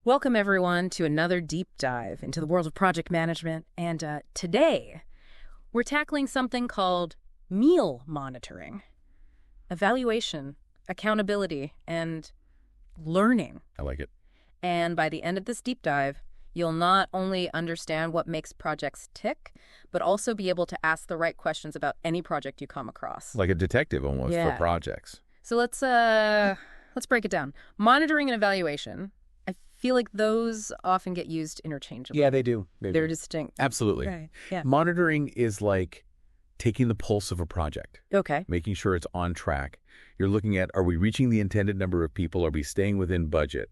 Welcome, everyone, to another deep dive into the world of project management. And today, we're tackling something called MEAL monitoring, evaluation, accountability, and learning. I like it. And by the end of this deep dive, you'll not only understand what makes projects tick, but also be able to ask the right questions about any project you come across. Like a detective almost for projects. So let's break it down. Monitoring and evaluation. I feel like those often get used interchangeably. Yeah, they do. They're distinct. Absolutely. Right. Yeah. Monitoring is like taking the pulse of a project, Okay. making sure it's on track. You're looking at, are we reaching the intended number of people? Are we staying within budget?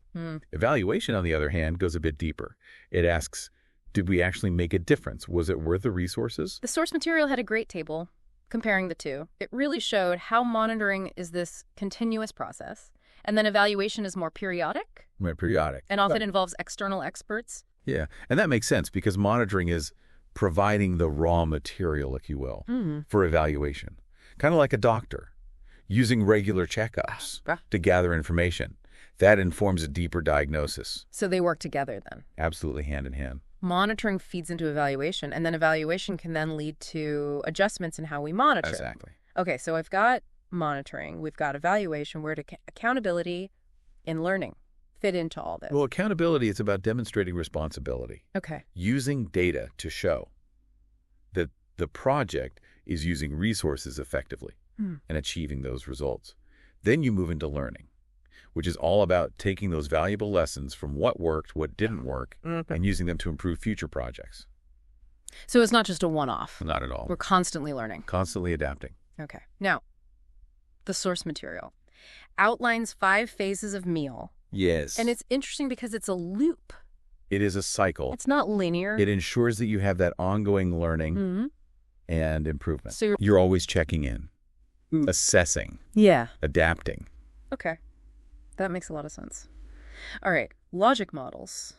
Evaluation, on the other hand, goes a bit deeper. It asks, did we actually make a difference? Was it worth the resources? The source material had a great table comparing the two. It really showed how monitoring is this continuous process, and then evaluation is more periodic. Right, periodic. And often involves external experts. Yeah, and that makes sense because monitoring is providing the raw material, if you will, for evaluation. Kind of like a doctor, using regular checkups to gather information. That informs a deeper diagnosis. So they work together then. Absolutely hand in hand. Monitoring feeds into evaluation, and then evaluation can then lead to adjustments in how we monitor. Exactly. Okay, so I've got monitoring, we've got evaluation, where do accountability and learning fit into all this? Well, accountability is about demonstrating responsibility. Okay. Using data to show that the project is using resources effectively and achieving those results. Then you move into learning, which is all about taking those valuable lessons from what worked, what didn't work, and using them to improve future projects. So it's not just a one-off. Not at all. We're constantly learning. Constantly adapting. Okay. Now, the source material outlines 5 phases of MEAL. Yes. And it's interesting because it's a loop. It is a cycle. It's not linear. It ensures that you have that ongoing learning and improvement. So you're always checking in, assessing, adapting. Okay. That makes a lot of sense. All right. Logic models.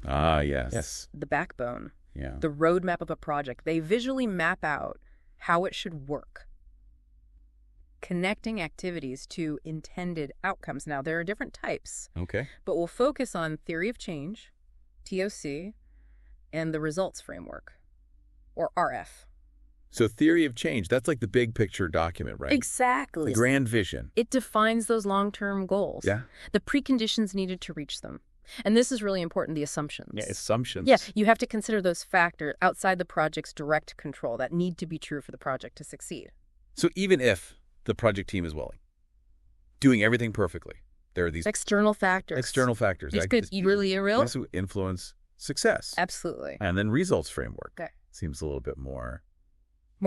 Ah, yes. The backbone. Yeah. The roadmap of a project. They visually map out how it should work, connecting activities to intended outcomes. Now, there are different types. Okay. But we'll focus on theory of change, TOC, and the results framework, or RF. So theory of change, that's like the big picture document, right? Exactly. The grand vision. It defines those long-term goals. Yeah. The preconditions needed to reach them. And this is really important, the assumptions. Yeah, assumptions. Yeah, you have to consider those factors outside the project's direct control that need to be true for the project to succeed. So even if the project team is willing, doing everything perfectly, there are these external factors. These could really real? influence success. Absolutely. And then results framework. Okay. Seems a little bit more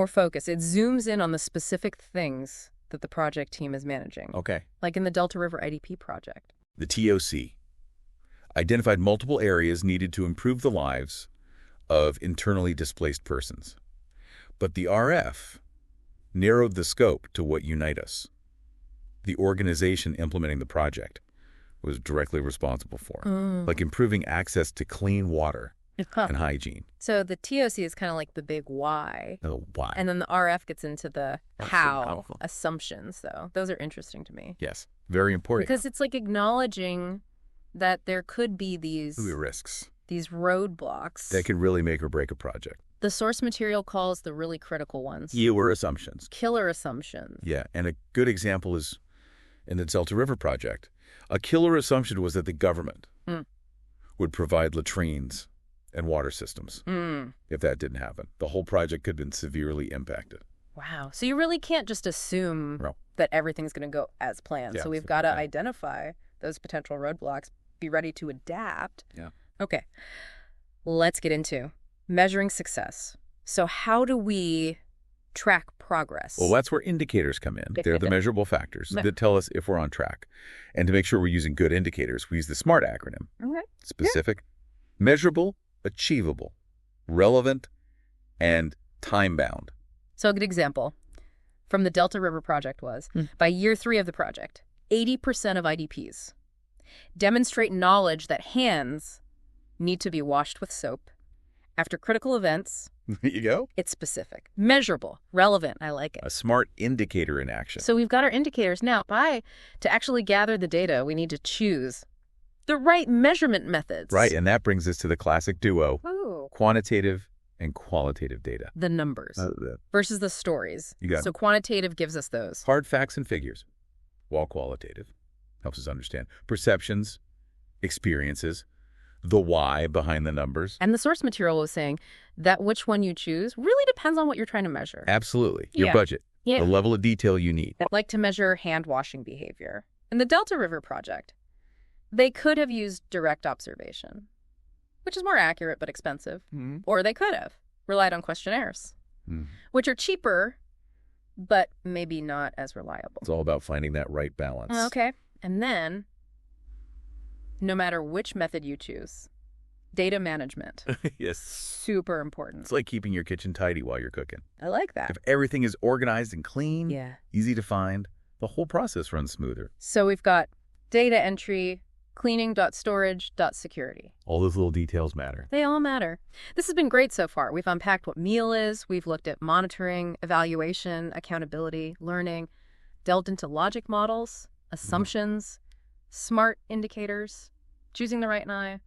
focus. It zooms in on the specific things that the project team is managing. Okay. Like in the Delta River IDP project. The TOC identified multiple areas needed to improve the lives of internally displaced persons. But the RF narrowed the scope to what unite us. The organization implementing the project was directly responsible for, like improving access to clean water and hygiene. So the TOC is kind of like the big why. Oh, why? And then the RF gets into the how powerful. assumptions, though. Those are interesting to me. Yes, very important. Because it's like acknowledging that there could be these risks, these roadblocks that could really make or break a project. The source material calls the really critical ones Killer assumptions. Killer assumptions. Yeah, and a good example is in the Delta River project. A killer assumption was that the government would provide latrines and water systems. If that didn't happen, the whole project could have been severely impacted. Wow. So you really can't just assume that everything's going to go as planned. So we've got to identify those potential roadblocks, be ready to adapt. Yeah. Okay. Let's get into measuring success. So how do we track progress? Well, that's where indicators come in. They're the measurable factors that tell us if we're on track. And to make sure we're using good indicators, we use the SMART acronym. Okay. Specific, measurable, achievable, relevant, and time-bound. So a good example from the Delta River project was, by year 3 of the project, 80% of IDPs demonstrate knowledge that hands need to be washed with soap. After critical events, There you go. it's specific, measurable, relevant. I like it. A SMART indicator in action. So we've got our indicators now. To actually gather the data, we need to choose the right measurement methods. Right, and that brings us to the classic duo, Ooh. quantitative and qualitative data. The numbers versus the stories. You got it. So quantitative gives us those. Hard facts and figures, while qualitative helps us understand perceptions, experiences, the why behind the numbers. And the source material was saying that which one you choose really depends on what you're trying to measure. Absolutely. Your Yeah. budget, Yeah. the level of detail you need. Like to measure hand-washing behavior. In the Delta River project, they could have used direct observation, which is more accurate but expensive. Mm-hmm. Or they could have relied on questionnaires, which are cheaper but maybe not as reliable. It's all about finding that right balance. Okay. And then, no matter which method you choose, data management, Yes. super important. It's like keeping your kitchen tidy while you're cooking. I like that. If everything is organized and clean, Yeah. easy to find, the whole process runs smoother. So we've got data entry, cleaning.storage.security. All those little details matter. They all matter. This has been great so far. We've unpacked what MEAL is. We've looked at monitoring, evaluation, accountability, learning, delved into logic models, assumptions, SMART indicators, choosing the right eye,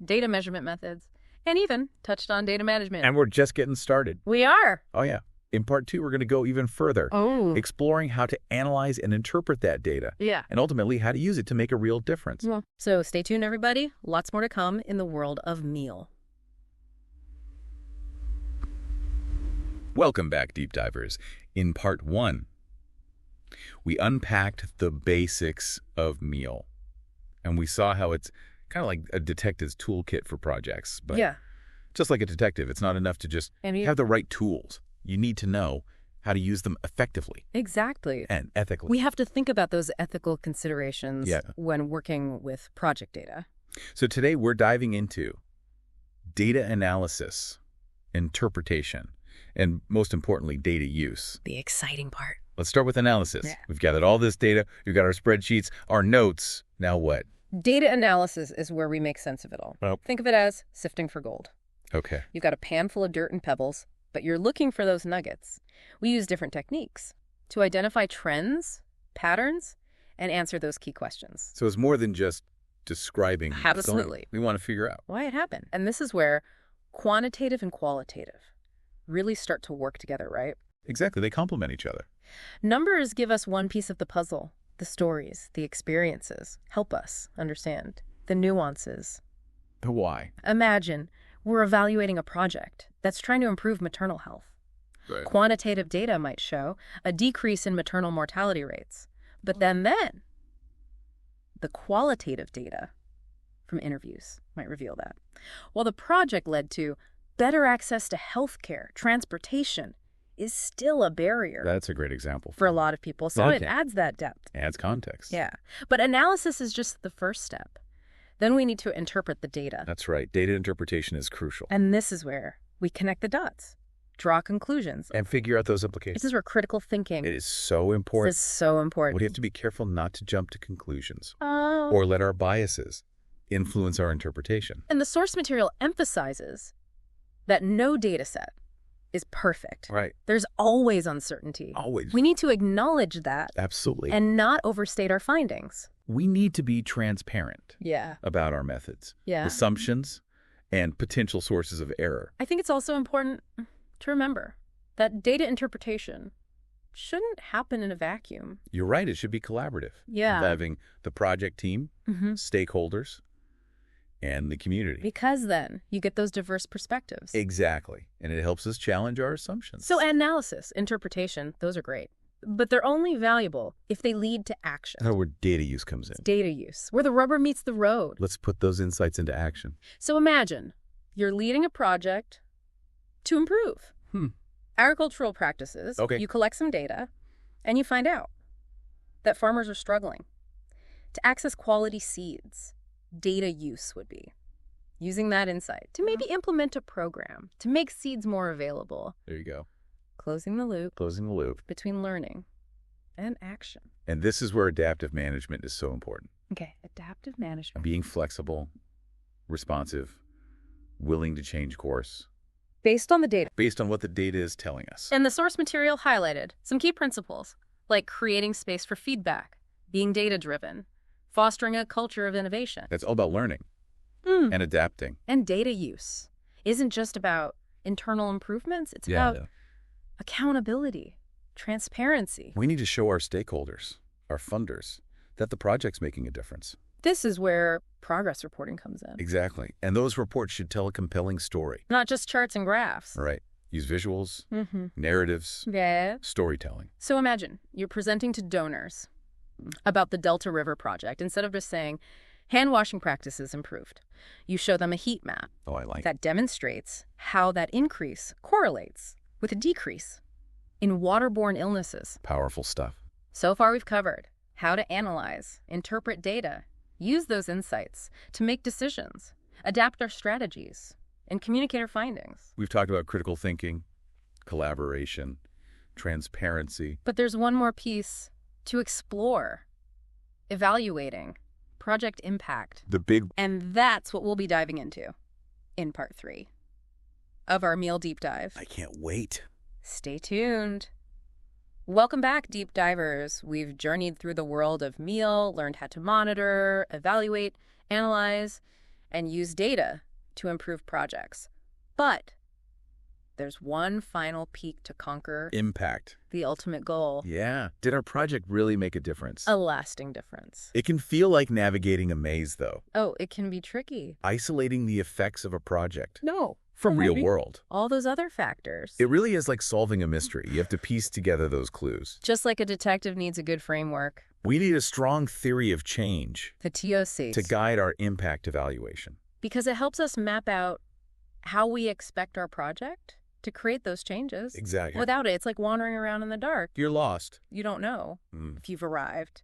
data measurement methods, and even touched on data management. And we're just getting started. We are. Oh, yeah. In part 2, we're going to go even further, exploring how to analyze and interpret that data, Yeah. and ultimately how to use it to make a real difference. So stay tuned, everybody. Lots more to come in the world of MEAL. Welcome back, Deep Divers. In part 1, we unpacked the basics of MEAL, and we saw how it's kind of like a detective's toolkit for projects. But Yeah. just like a detective, it's not enough to just have the right tools. You need to know how to use them effectively Exactly. and ethically. We have to think about those ethical considerations Yeah. when working with project data. So today we're diving into data analysis, interpretation, and most importantly, data use. The exciting part. Let's start with analysis. Yeah. We've gathered all this data. We've got our spreadsheets, our notes. Now what? Data analysis is where we make sense of it all. Oh. Think of it as sifting for gold. Okay. You've got a pan full of dirt and pebbles, but you're looking for those nuggets. We use different techniques to identify trends, patterns, and answer those key questions. So it's more than just describing Absolutely. something we want to figure out. Why it happened. And this is where quantitative and qualitative really start to work together, right? Exactly. They complement each other. Numbers give us one piece of the puzzle. The stories, the experiences, help us understand the nuances. The why. Imagine we're evaluating a project that's trying to improve maternal health. Right. Quantitative data might show a decrease in maternal mortality rates. But then the qualitative data from interviews might reveal that. While the project led to better access to healthcare, transportation is still a barrier That's a great example. for a lot of people. So it Okay. adds that depth. Adds context. Yeah. But analysis is just the first step. Then we need to interpret the data. That's right. Data interpretation is crucial. And this is where we connect the dots, draw conclusions. And figure out those implications. This is where critical thinking It is so important. is so important. We have to be careful not to jump to conclusions Oh. or let our biases influence our interpretation. And the source material emphasizes that no data set is perfect. Right. There's always uncertainty. Always. We need to acknowledge that Absolutely. and not overstate our findings. We need to be transparent Yeah. about our methods, Yeah. assumptions, and potential sources of error. I think it's also important to remember that data interpretation shouldn't happen in a vacuum. You're right. It should be collaborative. Yeah. Involving the project team, Mm-hmm. stakeholders, and the community. Because then you get those diverse perspectives. Exactly. And it helps us challenge our assumptions. So analysis, interpretation, those are great. But they're only valuable if they lead to action. That's where data use comes in. It's data use, where the rubber meets the road. Let's put those insights into action. So imagine you're leading a project to improve agricultural practices. Okay. You collect some data, and you find out that farmers are struggling to access quality seeds. Data use would be using that insight to maybe implement a program to make seeds more available. There you go. Closing the loop Closing the loop. between learning and action. And this is where adaptive management is so important. Okay, adaptive management. Being flexible, responsive, willing to change course Based on the data. based on what the data is telling us. And the source material highlighted some key principles, like creating space for feedback, being data-driven, fostering a culture of innovation. That's all about learning Mm. and adapting. And data use isn't just about internal improvements. It's Yeah. about accountability, transparency. We need to show our stakeholders, our funders, that the project's making a difference. This is where progress reporting comes in. Exactly. And those reports should tell a compelling story. Not just charts and graphs. All right. Use visuals, Mm-hmm. narratives, Yeah. storytelling. So imagine you're presenting to donors about the Delta River project. Instead of just saying, hand washing practices improved, you show them a heat map Oh, I like it. that demonstrates how that increase correlates with a decrease in waterborne illnesses. Powerful stuff. So far we've covered how to analyze, interpret data, use those insights to make decisions, adapt our strategies, and communicate our findings. We've talked about critical thinking, collaboration, transparency. But there's one more piece to explore: evaluating project impact. The big... And that's what we'll be diving into in part 3 of our MEAL Deep Dive. I can't wait. Stay tuned. Welcome back, deep divers. We've journeyed through the world of MEAL, learned how to monitor, evaluate, analyze, and use data to improve projects. But there's one final peak to conquer, Impact. the ultimate goal, Yeah. Did our project really make a difference? a lasting difference. It can feel like navigating a maze, though. Oh, it can be tricky. Isolating the effects of a project No. from real world. All those other factors. It really is like solving a mystery. You have to piece together those clues. Just like a detective needs a good framework, We need a strong theory of change the TOC, to guide our impact evaluation. because it helps us map out how we expect our project to create those changes. Exactly. Without it, it's like wandering around in the dark. You're lost. You don't know Mm. if you've arrived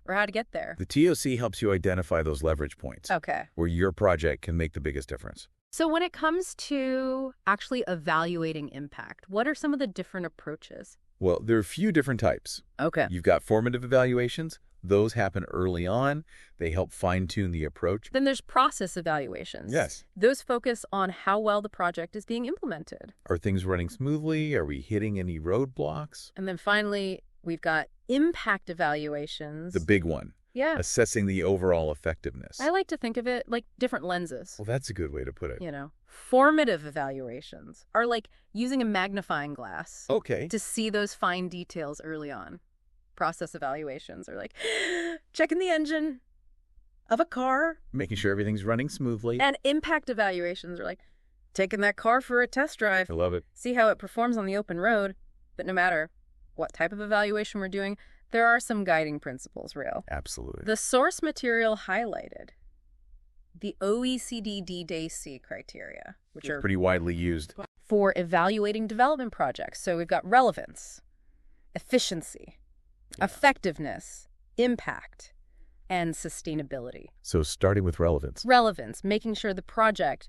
or how to get there. The TOC helps you identify those leverage points Okay. where your project can make the biggest difference. So when it comes to actually evaluating impact, what are some of the different approaches? Well, there are a few different types. Okay. You've got formative evaluations. Those happen early on. They help fine-tune the approach. Then there's process evaluations. Yes. Those focus on how well the project is being implemented. Are things running smoothly? Are we hitting any roadblocks? And then finally, we've got impact evaluations. The big one, Yeah. assessing the overall effectiveness. I like to think of it like different lenses. Well, that's a good way to put it. You know, formative evaluations are like using a magnifying glass Okay. to see those fine details early on. Process evaluations are like checking the engine of a car. Making sure everything's running smoothly. And impact evaluations are like taking that car for a test drive, I love it. see how it performs on the open road. But no matter what type of evaluation we're doing, there are some guiding principles, real. Absolutely. The source material highlighted, the OECD D-Day-C criteria, which It's are pretty widely used. for evaluating development projects. So we've got relevance, efficiency, effectiveness, impact, and sustainability. So starting with relevance. Relevance, making sure the project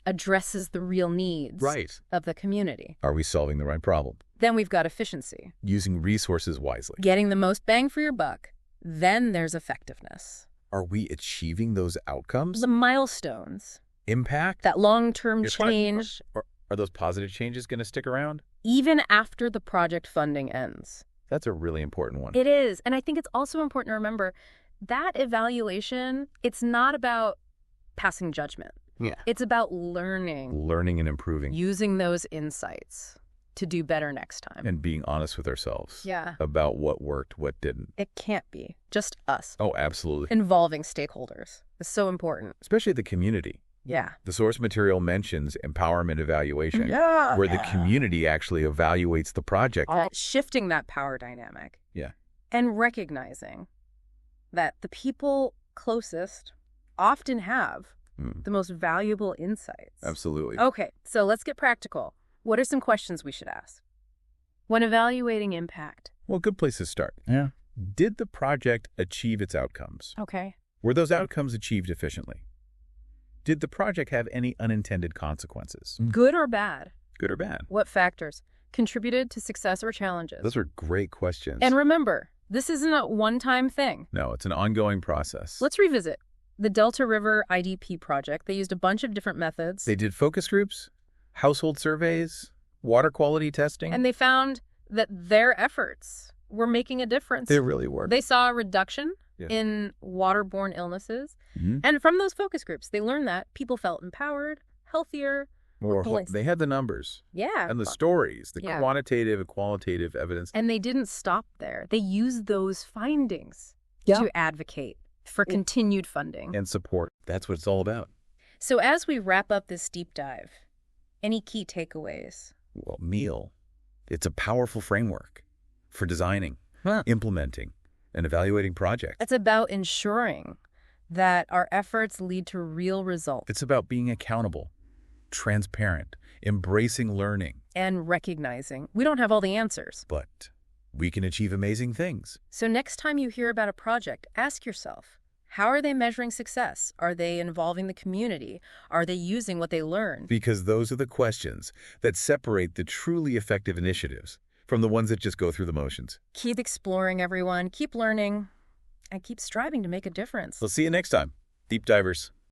addresses the real needs Right. of the community. Are we solving the right problem? Then we've got efficiency, Using resources wisely. getting the most bang for your buck. Then there's effectiveness, Are we achieving those outcomes? the milestones, Impact? that long-term Yes, right. change, Are those positive changes going to stick around? even after the project funding ends. That's a really important one. It is. And I think it's also important to remember that evaluation, it's not about passing judgment. Yeah. It's about learning, Learning and improving. using those insights to do better next time. And being honest with ourselves. Yeah. About what worked, what didn't. It can't be just us. Oh, absolutely. Involving stakeholders is so important. Especially the community. Yeah. The source material mentions empowerment evaluation, where the community actually evaluates the project. Shifting that power dynamic. Yeah. And recognizing that the people closest often have the most valuable insights. Absolutely. Okay, so let's get practical. What are some questions we should ask when evaluating impact? Well, good place to start. Yeah. Did the project achieve its outcomes? Okay. Were those outcomes achieved efficiently? Did the project have any unintended consequences? Good or bad? Good or bad? What factors contributed to success or challenges? Those are great questions. And remember, this isn't a one-time thing. No, it's an ongoing process. Let's revisit. The Delta River IDP project, they used a bunch of different methods. They did focus groups, household surveys, water quality testing. And they found that their efforts were making a difference. They really were. They saw a reduction in waterborne illnesses. Mm-hmm. And from those focus groups, they learned that people felt empowered, healthier. They had the numbers. Yeah. And the stories, the Yeah. quantitative and qualitative evidence. And they didn't stop there. They used those findings Yeah. to advocate for continued funding. And support. That's what it's all about. So as we wrap up this deep dive, any key takeaways? Well, MEAL, it's a powerful framework for designing, implementing, and evaluating projects. It's about ensuring that our efforts lead to real results. It's about being accountable, transparent, embracing learning. And recognizing we don't have all the answers. But we can achieve amazing things. So next time you hear about a project, ask yourself, how are they measuring success? Are they involving the community? Are they using what they learned? Because those are the questions that separate the truly effective initiatives from the ones that just go through the motions. Keep exploring, everyone. Keep learning. And keep striving to make a difference. We'll see you next time, Deep Divers.